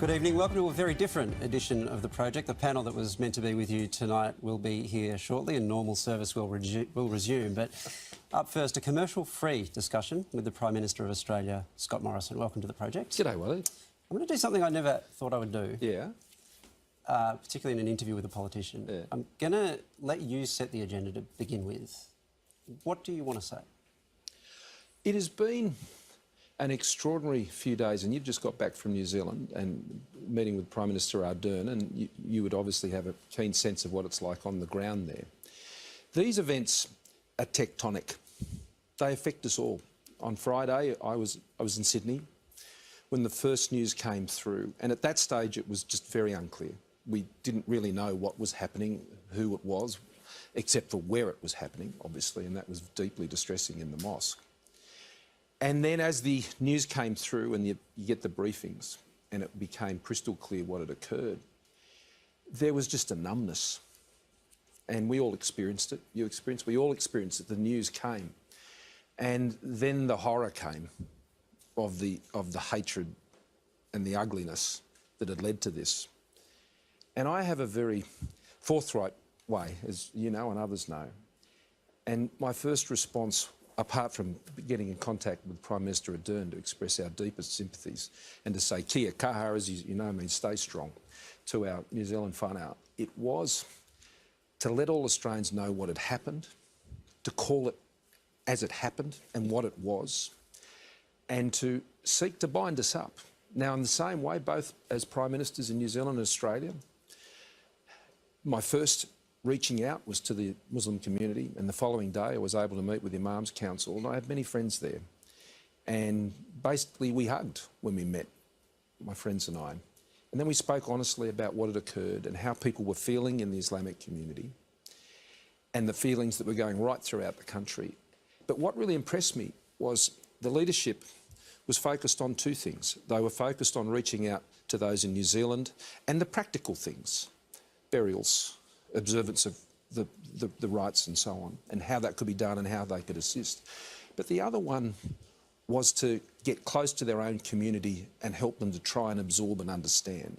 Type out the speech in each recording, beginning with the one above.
Good evening. Welcome to a very different edition of The Project. The panel that was meant to be with you tonight will be here shortly and normal service will resume. But up first, a commercial-free discussion with the Prime Minister of Australia, Scott Morrison. Welcome to The Project. G'day, Waleed. I'm going to do something I never thought I would do. Yeah. Particularly in an interview with a politician. Yeah. I'm going to let you set the agenda to begin with. What do you want to say? It has been an extraordinary few days, and you've just got back from New Zealand and meeting with Prime Minister Ardern, and you would obviously have a keen sense of what it's like on the ground there. These events are tectonic. They affect us all. On Friday, I was in Sydney when the first news came through, and at that stage it was just very unclear. We didn't really know what was happening, who it was, except for where it was happening, obviously, and that was deeply distressing in the mosque. And then as the news came through and you get the briefings and it became crystal clear what had occurred, there was just a numbness. And we all experienced it. We all experienced it. The news came. And then the horror came of the hatred and the ugliness that had led to this. And I have a very forthright way, as you know and others know. And my first response, apart from getting in contact with Prime Minister Ardern to express our deepest sympathies and to say kia kaha, as you know, means stay strong, to our New Zealand whānau, it was to let all Australians know what had happened, to call it as it happened and what it was, and to seek to bind us up. Now, in the same way, both as Prime Ministers in New Zealand and Australia, my first reaching out was to the Muslim community, and the following day I was able to meet with the Imams Council, and I have many friends there. And basically we hugged when we met, my friends and I. And then we spoke honestly about what had occurred and how people were feeling in the Islamic community and the feelings that were going right throughout the country. But what really impressed me was the leadership was focused on two things. They were focused on reaching out to those in New Zealand and the practical things, burials, observance of the rights and so on, and how that could be done and how they could assist. But the other one was to get close to their own community and help them to try and absorb and understand.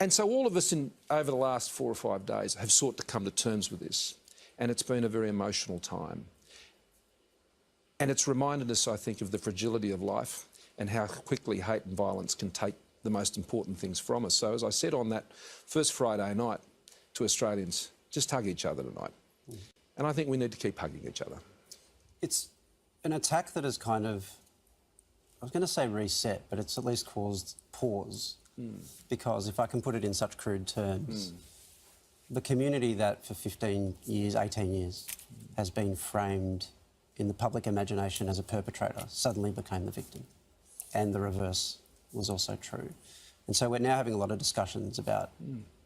And so all of us over the last 4 or 5 days have sought to come to terms with this, and it's been a very emotional time. And it's reminded us, I think, of the fragility of life and how quickly hate and violence can take the most important things from us. So as I said on that first Friday night to Australians, just hug each other tonight. And I think we need to keep hugging each other. It's an attack that has kind of, I was going to say reset, but it's at least caused pause. Because if I can put it in such crude terms, the community that for 15 years, 18 years, has been framed in the public imagination as a perpetrator suddenly became the victim. And the reverse was also true. And so we're now having a lot of discussions about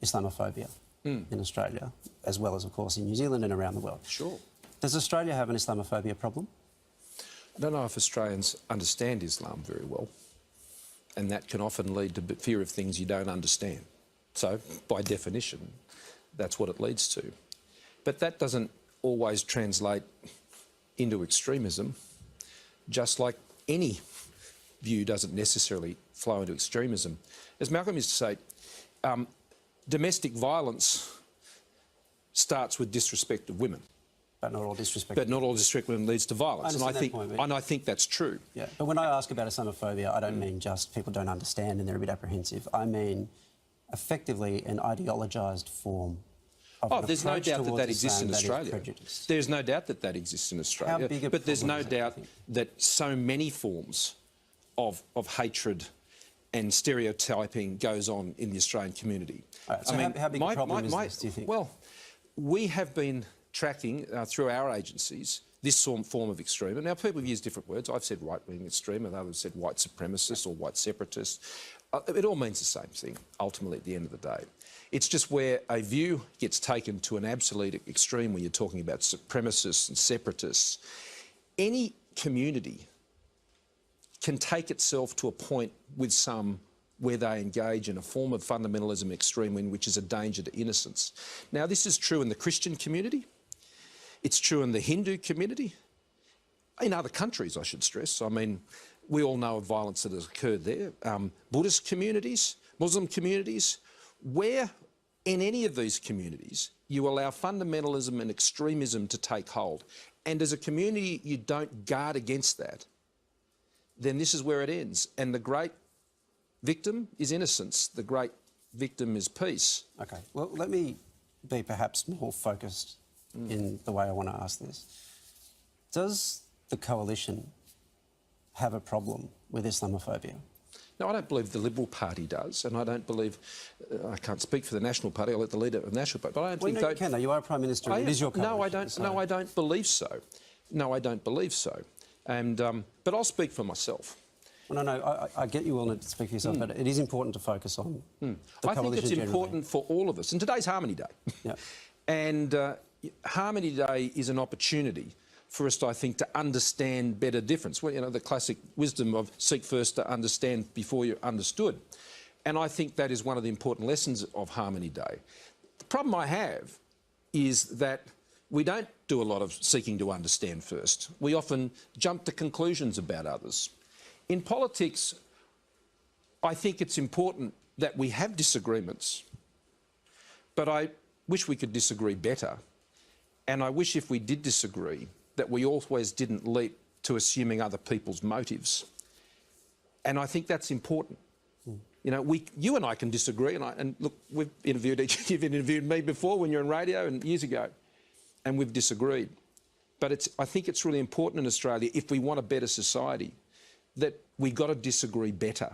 Islamophobia in Australia, as well as, of course, in New Zealand and around the world. Sure. Does Australia have an Islamophobia problem? I don't know if Australians understand Islam very well, and that can often lead to fear of things you don't understand. So, by definition, that's what it leads to. But that doesn't always translate into extremism, just like any view doesn't necessarily flow into extremism. As Malcolm used to say, domestic violence starts with disrespect of women. But not all disrespect. But not all disrespect of women leads to violence. And I think that's true. Yeah. But when I ask about Islamophobia, I don't mean just people don't understand and they're a bit apprehensive. I mean effectively an ideologised form of there's no doubt that exists in Australia. There's no doubt that exists in Australia. How big a but there's no doubt that that so many forms of hatred and stereotyping goes on in the Australian community. Right, so how big a problem is this, do you think? Well, we have been tracking through our agencies this form of extremism. Now, people have used different words. I've said right-wing extreme, and others said white supremacist or white separatist. It all means the same thing, ultimately, at the end of the day. It's just where a view gets taken to an absolute extreme when you're talking about supremacists and separatists. Any community can take itself to a point with some where they engage in a form of fundamentalism extreme, which is a danger to innocence. Now, this is true in the Christian community. It's true in the Hindu community. In other countries, I should stress. I mean, we all know of violence that has occurred there. Buddhist communities, Muslim communities, where in any of these communities you allow fundamentalism and extremism to take hold, and as a community you don't guard against that, then this is where it ends. And the great victim is innocence. The great victim is peace. Okay, well, let me be perhaps more focused in the way I want to ask this. Does the coalition have a problem with Islamophobia? No, I don't believe the Liberal Party does, and I don't believe... I can't speak for the National Party, I'll let the leader of the National Party, but I don't think... No, you can, though. You are Prime Minister, it is your coalition. No, I don't believe so. No, I don't believe so. And, but I'll speak for myself. Well, no, I get you willing to speak for yourself, but it is important to focus on the I coalition think it's generally. important for all of us. And today's Harmony Day. Yeah. And Harmony Day is an opportunity for us, I think, to understand better difference. Well, you know, the classic wisdom of seek first to understand before you're understood. And I think that is one of the important lessons of Harmony Day. The problem I have is that we don't do a lot of seeking to understand first. We often jump to conclusions about others. In politics, I think it's important that we have disagreements, but I wish we could disagree better. And I wish if we did disagree, that we always didn't leap to assuming other people's motives. And I think that's important. You know, you and I can disagree, and look, you've interviewed me before when you're on radio and years ago, and we've disagreed. But I think it's really important in Australia, if we want a better society, that we've got to disagree better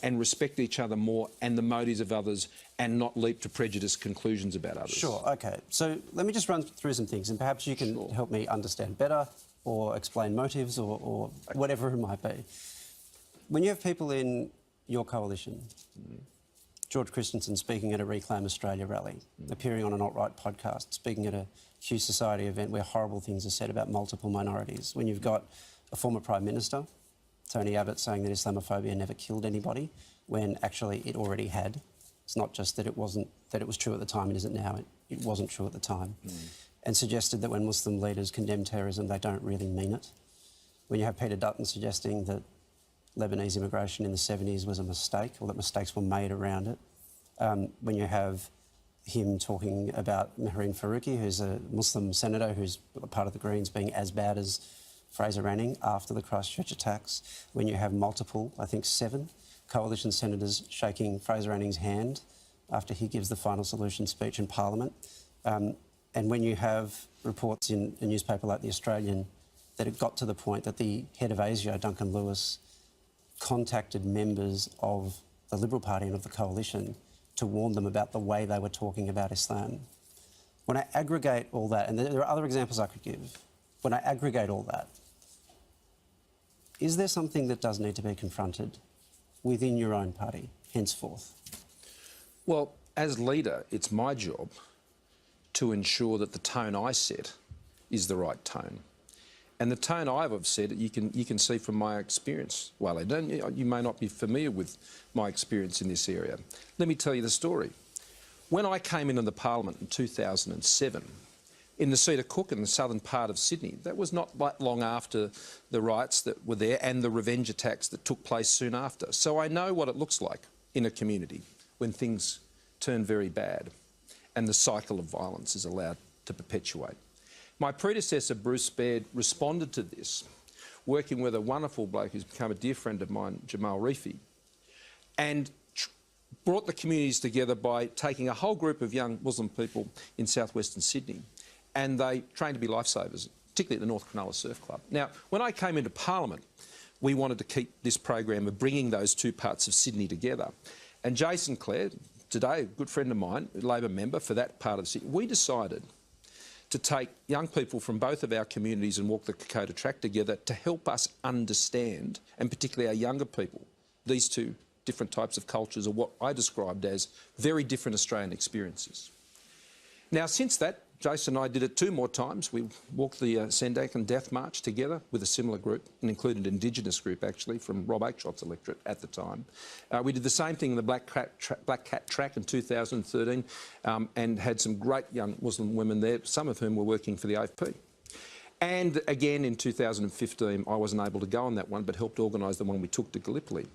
and respect each other more and the motives of others, and not leap to prejudiced conclusions about others. Sure, OK. So let me just run through some things, and perhaps you can help me understand better or explain motives or whatever it might be. When you have people in your coalition, George Christensen speaking at a Reclaim Australia rally, appearing on an alt-right podcast, speaking at a Q Society event where horrible things are said about multiple minorities, when you've got a former Prime Minister, Tony Abbott, saying that Islamophobia never killed anybody, when actually it already had. It's not just that it was true at the time, it isn't now, it wasn't true at the time. And suggested that when Muslim leaders condemn terrorism, they don't really mean it. When you have Peter Dutton suggesting that Lebanese immigration in the 70s was a mistake, or that mistakes were made around it. When you have him talking about Mehreen Faruqi, who's a Muslim senator who's a part of the Greens, being as bad as Fraser Anning after the Christchurch attacks. When you have multiple, I think 7, coalition senators shaking Fraser Anning's hand after he gives the final solution speech in Parliament. And when you have reports in a newspaper like The Australian that it got to the point that the head of ASIO, Duncan Lewis, contacted members of the Liberal Party and of the coalition to warn them about the way they were talking about Islam. When I aggregate all that, and there are other examples I could give, when I aggregate all that, is there something that does need to be confronted within your own party henceforth? Well, as leader, it's my job to ensure that the tone I set is the right tone. And the tone I've said, you can see from my experience, Waleed. You may not be familiar with my experience in this area. Let me tell you the story. When I came into the Parliament in 2007, in the seat of Cook in the southern part of Sydney, that was not long after the riots that were there and the revenge attacks that took place soon after. So I know what it looks like in a community when things turn very bad and the cycle of violence is allowed to perpetuate. My predecessor, Bruce Baird, responded to this, working with a wonderful bloke who's become a dear friend of mine, Jamal Reefi, and brought the communities together by taking a whole group of young Muslim people in southwestern Sydney, and they trained to be lifesavers, particularly at the North Cronulla Surf Club. Now, when I came into Parliament, we wanted to keep this program of bringing those two parts of Sydney together. And Jason Clare, today a good friend of mine, a Labor member for that part of the city, we decided to take young people from both of our communities and walk the Kokoda track together to help us understand, and particularly our younger people, these two different types of cultures, or what I described as very different Australian experiences. Now, since that, Jason and I did it 2 more times. We walked the Sandakan Death March together with a similar group, and included an Indigenous group, actually, from Rob Oakeshot's electorate at the time. We did the same thing in the Black Cat Track in 2013 and had some great young Muslim women there, some of whom were working for the AFP. And again in 2015, I wasn't able to go on that one, but helped organise the one we took to Gallipoli.